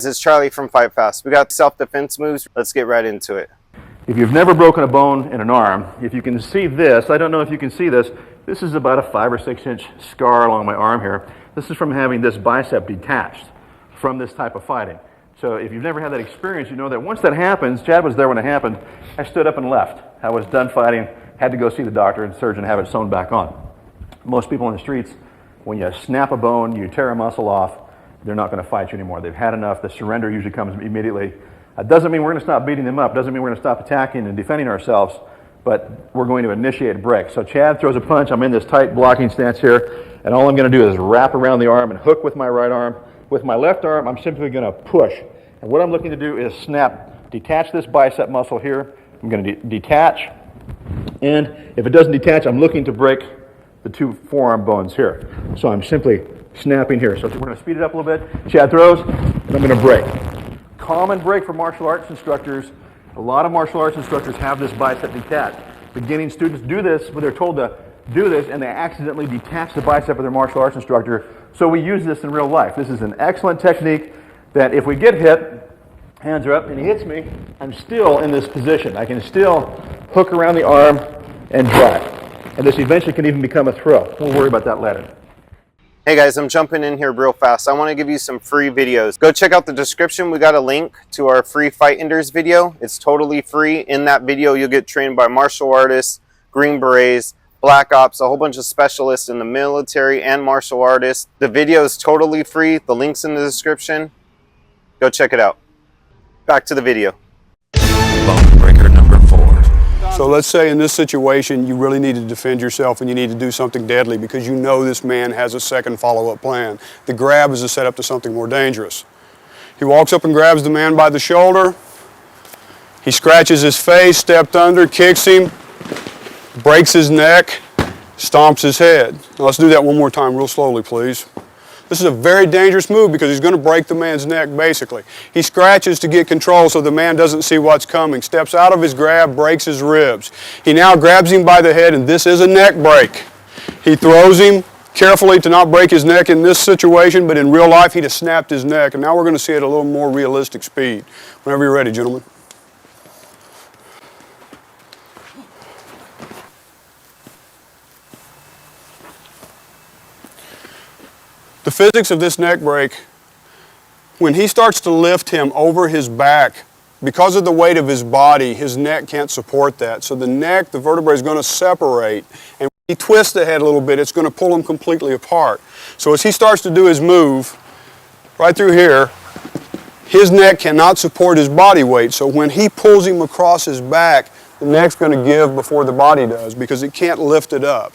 This is Charlie from FightFast. We got self-defense moves. Let's get right into it. If you've never broken a bone in an arm, if you can see this, I don't know if you can see this, this is about a 5 or 6 inch scar along my arm here. This is from having this bicep detached from this type of fighting. So if you've never had that experience, you know that once that happens, Chad was there when it happened, I stood up and left. I was done fighting, had to go see the doctor and surgeon, have it sewn back on. Most people in the streets, when you snap a bone, you tear a muscle off, they're not going to fight you anymore. They've had enough. The surrender usually comes immediately. It doesn't mean we're going to stop beating them up. Doesn't mean we're going to stop attacking and defending ourselves, but we're going to initiate a break. So Chad throws a punch. I'm in this tight blocking stance here, and all I'm going to do is wrap around the arm and hook with my right arm. With my left arm, I'm simply going to push. And what I'm looking to do is snap, detach this bicep muscle here. I'm going to detach, and if it doesn't detach, I'm looking to break the 2 forearm bones here. So I'm simply snapping here. So we're going to speed it up a little bit. Chad throws, and I'm going to break. Common break for martial arts instructors. A lot of martial arts instructors have this bicep detached. Beginning students do this when they're told to do this, and they accidentally detach the bicep of their martial arts instructor. So we use this in real life. This is an excellent technique that if we get hit, hands are up, and he hits me, I'm still in this position. I can still hook around the arm and drive. And this eventually can even become a throw. We'll worry about that later. Hey guys, I'm jumping in here real fast. I want to give you some free videos. Go check out the description. We got a link to our free Fight Enders video. It's totally free. In that video, you'll get trained by martial artists, Green Berets, Black Ops, a whole bunch of specialists in the military and martial artists. The video is totally free. The link's in the description. Go check it out. Back to the video. Bone breaker number 4. So let's say in this situation you really need to defend yourself and you need to do something deadly because you know this man has a second follow-up plan. The grab is a setup to something more dangerous. He walks up and grabs the man by the shoulder. He scratches his face, stepped under, kicks him, breaks his neck, stomps his head. Now let's do that one more time real slowly, please. This is a very dangerous move because he's going to break the man's neck, basically. He scratches to get control so the man doesn't see what's coming, steps out of his grab, breaks his ribs. He now grabs him by the head, and this is a neck break. He throws him carefully to not break his neck in this situation, but in real life, he'd have snapped his neck, and now we're going to see it at a little more realistic speed. Whenever you're ready, gentlemen. The physics of this neck break, when he starts to lift him over his back, because of the weight of his body, his neck can't support that. So the neck, the vertebrae is going to separate, and when he twists the head a little bit, it's going to pull him completely apart. So as he starts to do his move, right through here, his neck cannot support his body weight. So when he pulls him across his back, the neck's going to give before the body does because it can't lift it up.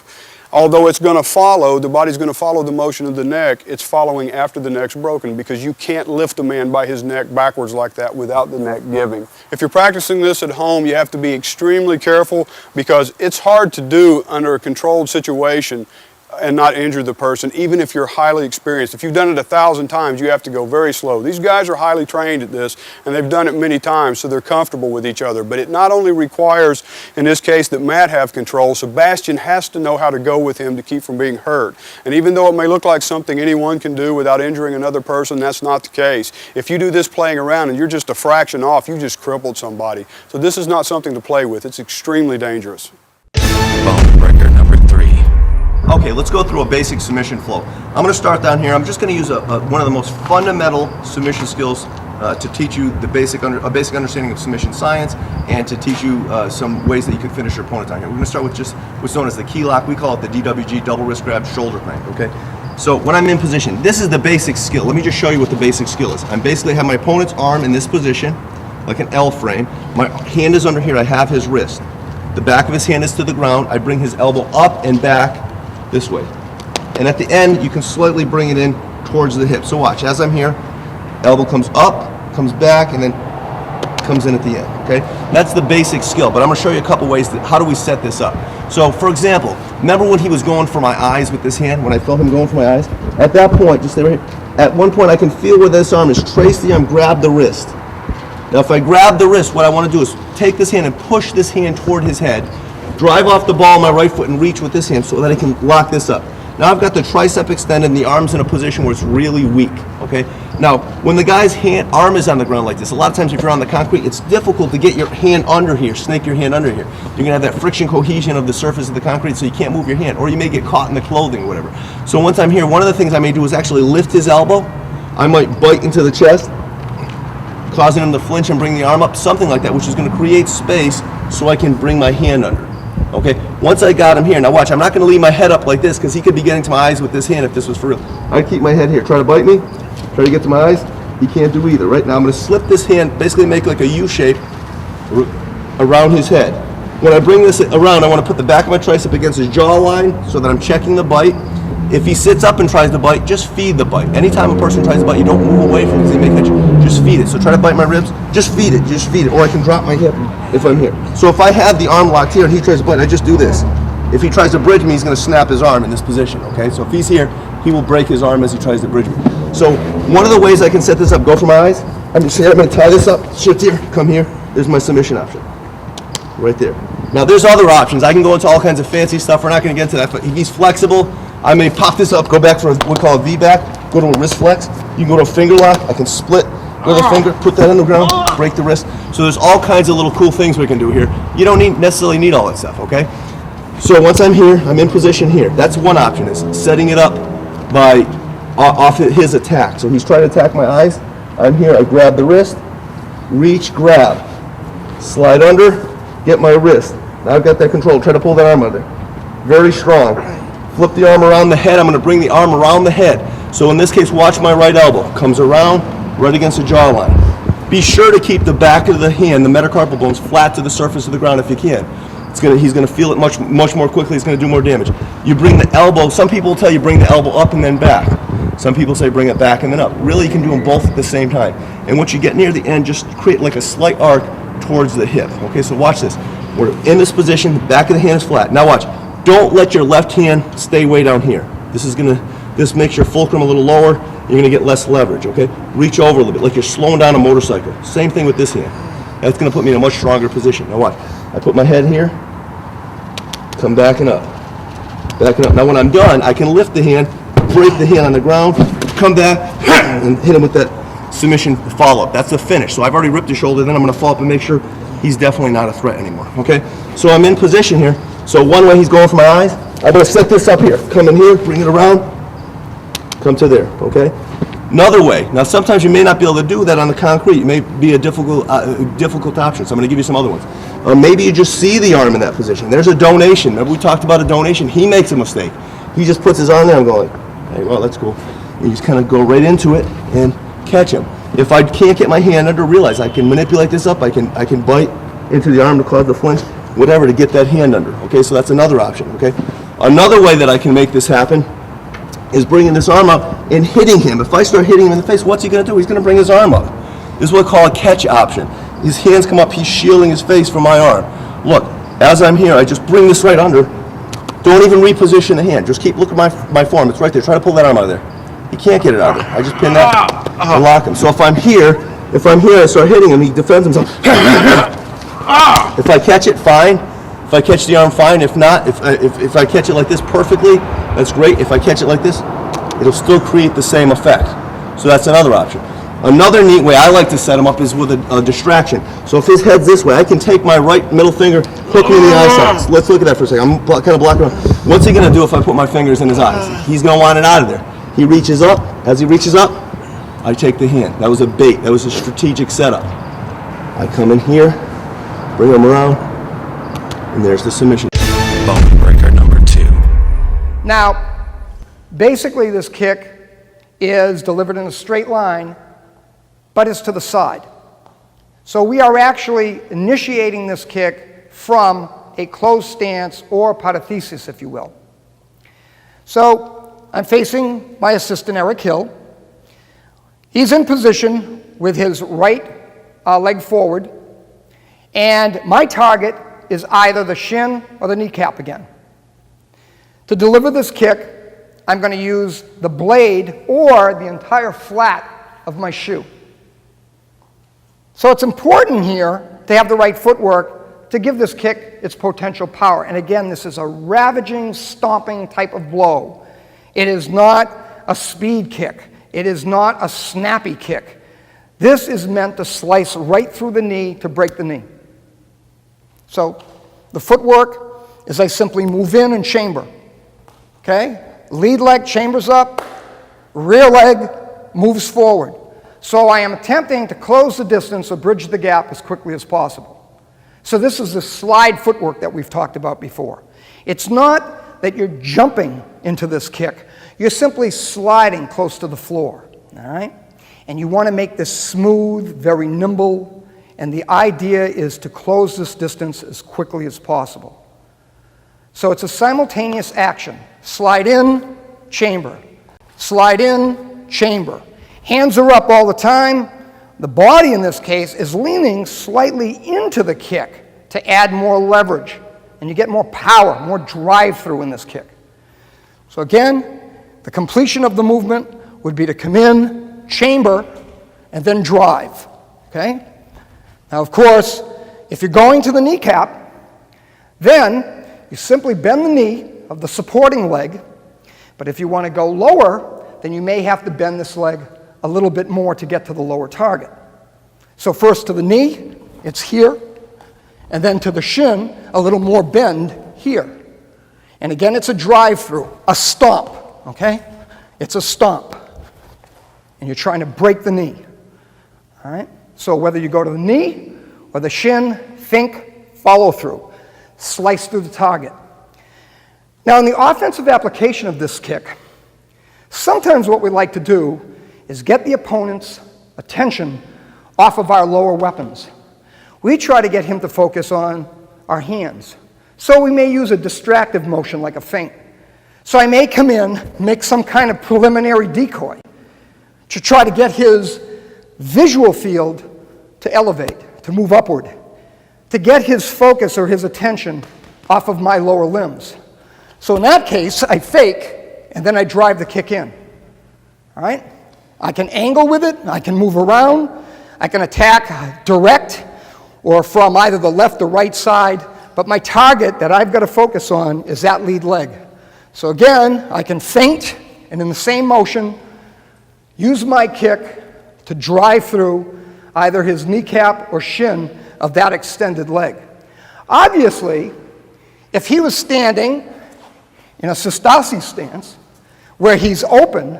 Although it's going to follow, the body's going to follow the motion of the neck, it's following after the neck's broken because you can't lift a man by his neck backwards like that without the neck giving. If you're practicing this at home, you have to be extremely careful because it's hard to do under a controlled situation and not injure the person, even if you're highly experienced. If you've done it 1,000 times, you have to go very slow. These guys are highly trained at this, and they've done it many times, so they're comfortable with each other. But it not only requires, in this case, that Matt have control, Sebastian has to know how to go with him to keep from being hurt. And even though it may look like something anyone can do without injuring another person, that's not the case. If you do this playing around and you're just a fraction off, you just crippled somebody. So this is not something to play with. It's extremely dangerous. Bone breaker number 3. Okay, let's go through a basic submission flow. I'm going to start down here. I'm just going to use one of the most fundamental submission skills to teach you a basic understanding of submission science and to teach you some ways that you can finish your opponent down here. We're going to start with just what's known as the key lock. We call it the DWG, double wrist grab, shoulder crank, okay? So when I'm in position, this is the basic skill. Let me just show you what the basic skill is. I basically have my opponent's arm in this position, like an L frame. My hand is under here. I have his wrist. The back of his hand is to the ground. I bring his elbow up and back this way. And at the end, you can slightly bring it in towards the hip. So watch, as I'm here, elbow comes up, comes back, and then comes in at the end, okay? That's the basic skill, but I'm gonna show you a couple ways that, how do we set this up? So, for example, remember when he was going for my eyes with this hand, when I felt him going for my eyes? At that point, just stay right here, at one point I can feel where this arm is, trace the arm, grab the wrist. Now if I grab the wrist, what I wanna do is take this hand and push this hand toward his head, drive off the ball of my right foot and reach with this hand so that I can lock this up. Now I've got the tricep extended and the arm's in a position where it's really weak, okay? Now, when the guy's arm is on the ground like this, a lot of times if you're on the concrete, it's difficult to get your hand under here, snake your hand under here. You're gonna have that friction cohesion of the surface of the concrete, so you can't move your hand, or you may get caught in the clothing or whatever. So once I'm here, one of the things I may do is actually lift his elbow. I might bite into the chest, causing him to flinch and bring the arm up, something like that, which is gonna create space so I can bring my hand under. Okay, once I got him here, now watch, I'm not gonna leave my head up like this because he could be getting to my eyes with this hand if this was for real. I'd keep my head here, try to bite me, try to get to my eyes, he can't do either, right? Now I'm gonna slip this hand, basically make like a U shape around his head. When I bring this around, I wanna put the back of my tricep against his jawline so that I'm checking the bite. If he sits up and tries to bite, just feed the bite. Anytime a person tries to bite, you don't move away from it because they may catch you. Just feed it. So try to bite my ribs, just feed it. Or I can drop my hip if I'm here. So if I have the arm locked here and he tries to bite, I just do this. If he tries to bridge me, he's gonna snap his arm in this position, okay? So if he's here, he will break his arm as he tries to bridge me. So one of the ways I can set this up, go for my eyes. I'm gonna tie this up, shift here, come here. There's my submission option, right there. Now there's other options. I can go into all kinds of fancy stuff. We're not gonna get into that, but if he's flexible, I may pop this up, go back for what we call a V-back, go to a wrist flex. You can go to a finger lock. I can split with a finger, put that on the ground, break the wrist. So there's all kinds of little cool things we can do here. You don't necessarily need all that stuff, okay? So once I'm here, I'm in position here. That's one option, is setting it up by off his attack. So he's trying to attack my eyes. I'm here, I grab the wrist, reach, grab, slide under, get my wrist. Now I've got that control. Try to pull that arm under. Very strong. Flip the arm around the head. I'm going to bring the arm around the head. So in this case, watch my right elbow. Comes around, right against the jawline. Be sure to keep the back of the hand, the metacarpal bones, flat to the surface of the ground if you can. He's going to feel it much more quickly. It's going to do more damage. You bring the elbow. Some people will tell you bring the elbow up and then back. Some people say bring it back and then up. Really, you can do them both at the same time. And once you get near the end, just create like a slight arc towards the hip. Okay, so watch this. We're in this position. The back of the hand is flat. Now watch. Don't let your left hand stay way down here. This makes your fulcrum a little lower. You're gonna get less leverage, okay? Reach over a little bit, like you're slowing down a motorcycle. Same thing with this hand. That's gonna put me in a much stronger position. Now watch, I put my head here, come backing up. Now when I'm done, I can lift the hand, break the hand on the ground, come back, and hit him with that submission follow-up. That's the finish. So I've already ripped his shoulder, then I'm gonna follow up and make sure he's definitely not a threat anymore, okay? So I'm in position here. So one way he's going for my eyes, I'm going to set this up here. Come in here, bring it around, come to there, okay? Another way, now sometimes you may not be able to do that on the concrete. It may be a difficult option, so I'm going to give you some other ones. Maybe you just see the arm in that position. There's a donation. Remember we talked about a donation? He makes a mistake. He just puts his arm there and going, hey, well, that's cool. You just kind of go right into it and catch him. If I can't get my hand under, realize I can manipulate this up. I can bite into the arm to cause the flinch. Whatever to get that hand under, okay? So that's another option, okay? Another way that I can make this happen is bringing this arm up and hitting him. If I start hitting him in the face, what's he gonna do? He's gonna bring his arm up. This is what I call a catch option. His hands come up, he's shielding his face from my arm. Look, as I'm here, I just bring this right under. Don't even reposition the hand. Just look at my form, it's right there. Try to pull that arm out of there. He can't get it out of there. I just pin that and lock him. So if I'm here, I start hitting him, he defends himself. If I catch it, fine. If I catch the arm, fine. If not, if I catch it like this perfectly, that's great. If I catch it like this, it'll still create the same effect. So that's another option. Another neat way I like to set him up is with a distraction. So if his head's this way, I can take my right middle finger, hook him in the eye sockets. Let's look at that for a second. I'm kind of blocking him. What's he going to do if I put my fingers in his eyes? He's going to want it out of there. He reaches up. As he reaches up, I take the hand. That was a bait. That was a strategic setup. I come in here, bring him around, and there's the submission. Bone breaker number 2. Now, basically this kick is delivered in a straight line, but it's to the side. So we are actually initiating this kick from a closed stance or parathesis, if you will. So I'm facing my assistant, Eric Hill. He's in position with his right leg forward, and my target is either the shin or the kneecap again. To deliver this kick, I'm going to use the blade or the entire flat of my shoe. So it's important here to have the right footwork to give this kick its potential power. And again, this is a ravaging, stomping type of blow. It is not a speed kick. It is not a snappy kick. This is meant to slice right through the knee to break the knee. So the footwork is I simply move in and chamber. Okay? Lead leg chambers up, rear leg moves forward. So I am attempting to close the distance or bridge the gap as quickly as possible. So this is the slide footwork that we've talked about before. It's not that you're jumping into this kick. You're simply sliding close to the floor, all right? And you want to make this smooth, very nimble, and the idea is to close this distance as quickly as possible. So it's a simultaneous action. Slide in, chamber. Slide in, chamber. Hands are up all the time. The body in this case is leaning slightly into the kick to add more leverage. And you get more power, more drive through in this kick. So again, the completion of the movement would be to come in, chamber, and then drive. Okay? Now, of course, if you're going to the kneecap, then you simply bend the knee of the supporting leg. But if you want to go lower, then you may have to bend this leg a little bit more to get to the lower target. So first to the knee, it's here, and then to the shin, a little more bend here. And again, it's a drive-through, a stomp, okay? It's a stomp. And you're trying to break the knee, all right? So whether you go to the knee or the shin, think follow through. Slice through the target. Now, in the offensive application of this kick, sometimes what we like to do is get the opponent's attention off of our lower weapons. We try to get him to focus on our hands. So we may use a distractive motion like a feint. So I may come in, make some kind of preliminary decoy to try to get his visual field to elevate, to move upward, to get his focus or his attention off of my lower limbs. So in that case, I fake, and then I drive the kick in. All right? I can angle with it, I can move around, I can attack direct or from either the left or right side, but my target that I've got to focus on is that lead leg. So again, I can feint, and in the same motion, use my kick to drive through either his kneecap or shin of that extended leg. Obviously, if he was standing in a Sistasi stance, where he's open,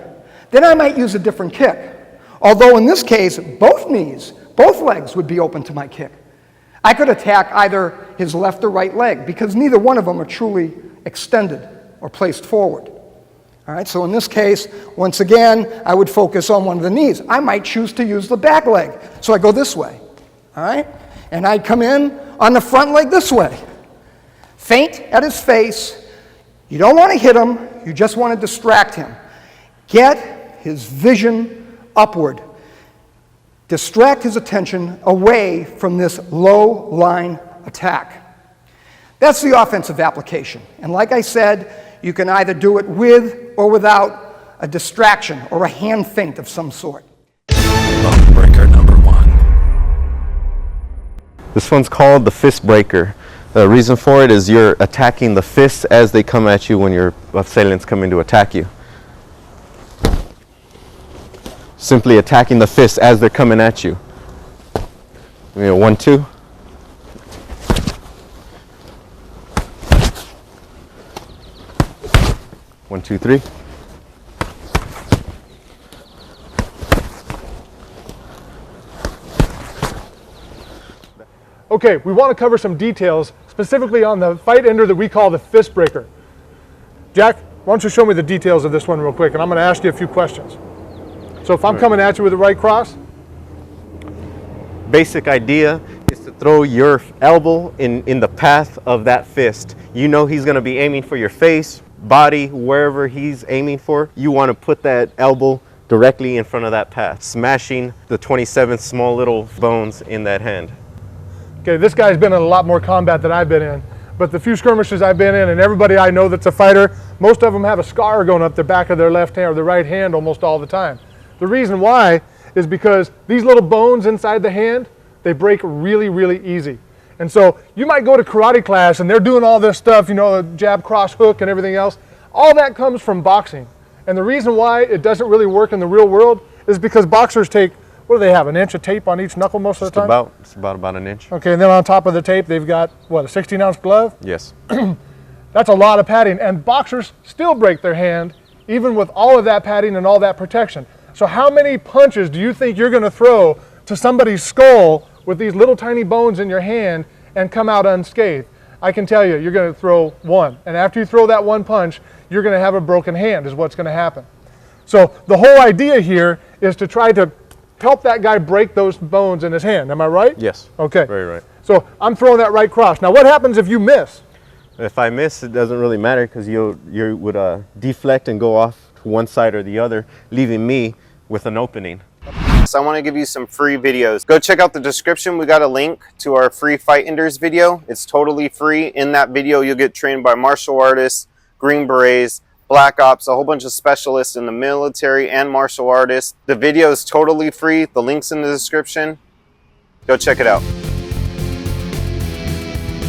then I might use a different kick. Although in this case, both knees, both legs would be open to my kick. I could attack either his left or right leg because neither one of them are truly extended or placed forward. All right, so in this case, once again, I would focus on one of the knees. I might choose to use the back leg, so I go this way. All right, and I'd come in on the front leg this way. Feint at his face. You don't want to hit him, you just want to distract him. Get his vision upward. Distract his attention away from this low line attack. That's the offensive application. And like I said, you can either do it with or without a distraction or a hand feint of some sort. Bone breaker number 1. This one's called the fist breaker. The reason for it is you're attacking the fists as they come at you when your assailants come in to attack you. Simply attacking the fists as they're coming at you. 1, 2. 1, 2, 3. Okay, we want to cover some details specifically on the fight ender that we call the fist breaker. Jack, why don't you show me the details of this one real quick, and I'm going to ask you a few questions. So if I'm coming at you with the right cross? Basic idea is to throw your elbow in the path of that fist. You know he's going to be aiming for your face, body, wherever he's aiming for. You want to put that elbow directly in front of that path, smashing the 27 small little bones in that hand. Okay, this guy's been in a lot more combat than I've been in, but the few skirmishes I've been in and everybody I know that's a fighter, most of them have a scar going up the back of their left hand or their right hand almost all the time. The reason why is because these little bones inside the hand, they break really, really easy. And so you might go to karate class and they're doing all this stuff, you know, the jab, cross, hook, and everything else. All that comes from boxing. And the reason why it doesn't really work in the real world is because boxers take, what do they have, an inch of tape on each knuckle most of the time? It's about an inch. Okay, and then on top of the tape, they've got, what, a 16-ounce glove? Yes. That's a lot of padding, and boxers still break their hand, even with all of that padding and all that protection. So how many punches do you think you're going to throw to somebody's skull with these little tiny bones in your hand and come out unscathed? I can tell you, you're going to throw one. And after you throw that one punch, you're going to have a broken hand is what's going to happen. So the whole idea here is to try to help that guy break those bones in his hand. Am I right? Yes. Okay. Very right. So I'm throwing that right cross. Now what happens if you miss? If I miss, it doesn't really matter because you would deflect and go off to one side or the other, leaving me with an opening. So I want to give you some free videos. Go check out the description. We got a link to our free Fight Enders video. It's totally free. In that video, you'll get trained by martial artists, Green Berets, Black Ops, a whole bunch of specialists in the military and martial artists. The video is totally free. The link's in the description. Go check it out.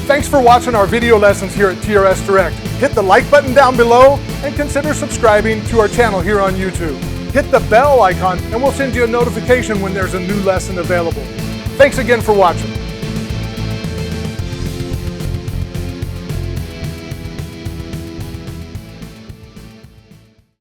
Thanks for watching our video lessons here at TRS Direct. Hit the like button down below and consider subscribing to our channel here on YouTube. Hit the bell icon and we'll send you a notification when there's a new lesson available. Thanks again for watching.